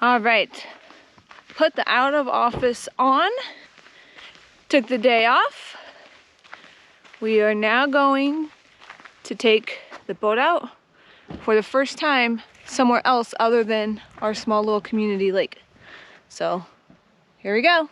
All right, put the out of office on, took the day off. We are now going to take the boat out for the first time somewhere else other than our small little community lake. So here we go.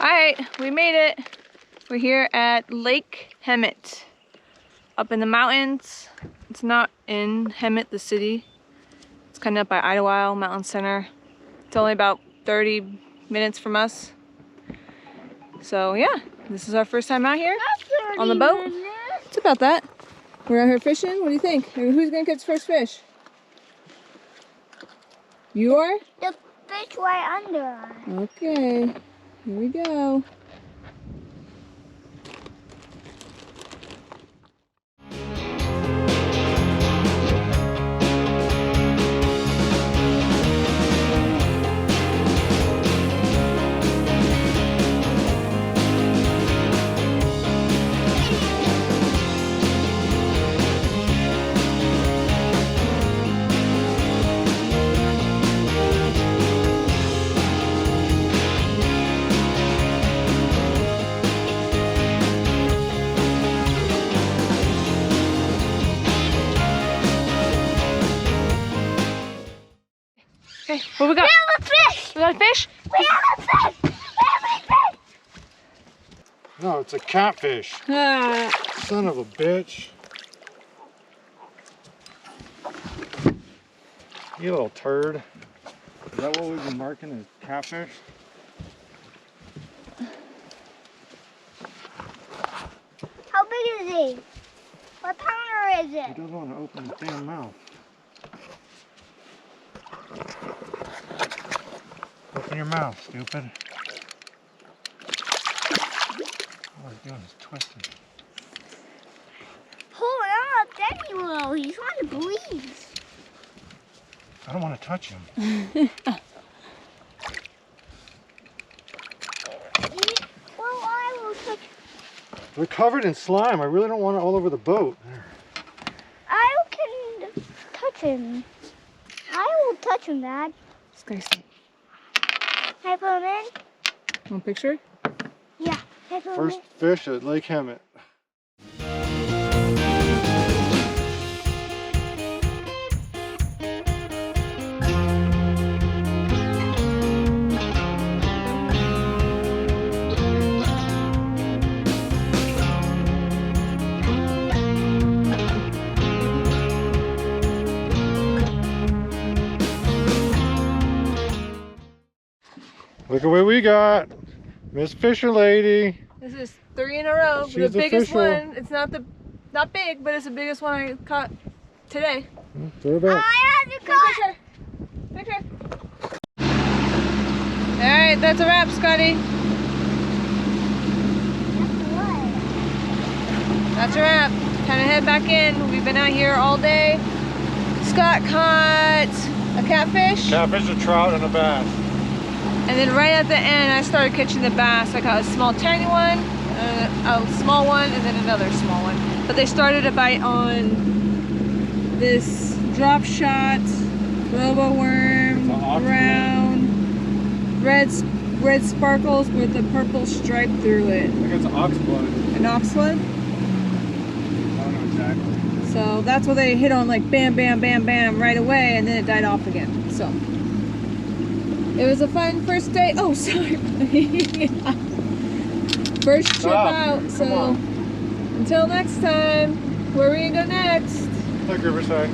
Alright, we made it. We're here at Lake Hemet, up in the mountains. It's not in Hemet, the city. It's kind of up by Idlewild Mountain Center. It's only about 30 minutes from us. So yeah, this is our first time out here on the boat. It's about that. We're out here fishing. What do you think? Who's gonna catch the first fish? You are? The fish right under. Okay. Here we go. Okay, what we got? We have a fish! We got a fish? We have a fish! We have a fish! No, it's a catfish. Ah. Son of a bitch. You little turd. Is that what we've been marking as catfish? How big is he? What pounder is He it? doesn't want to open his damn mouth. Open your mouth, stupid. All he's doing is twisting. Hold on, Daddy will. He's trying to breathe. I don't want to touch him. Well, I will touch. They're covered in slime. I really don't want it all over the boat. I can touch him. I will touch him, Dad. Disgusting. Can I put him in? Want a picture? Yeah. Can I put him First in? fish at Lake Hemet. Look at what we got. Miss Fisher Lady. This is 3 in a row. She's The biggest official. one. It's not big, but it's the biggest one I caught today. Throw it back. I have to cut. Picture. All right, that's a wrap, Scotty. That's a wrap. Time to head back in. We've been out here all day. Scott caught a catfish. Catfish, a trout, and a bass. And then right at the end, I started catching the bass. I caught a small tiny one, a small one, and then another small one. But they started a bite on this drop shot, robo worm, brown, red sparkles with a purple stripe through it. I think it's oxblood. An oxblood? I don't know exactly. So that's what they hit on, like bam, bam, bam, bam, right away, and then it died off again. So it was a fun first day. Oh, sorry. First trip out. So until next time, where are we gonna go next? Like Riverside.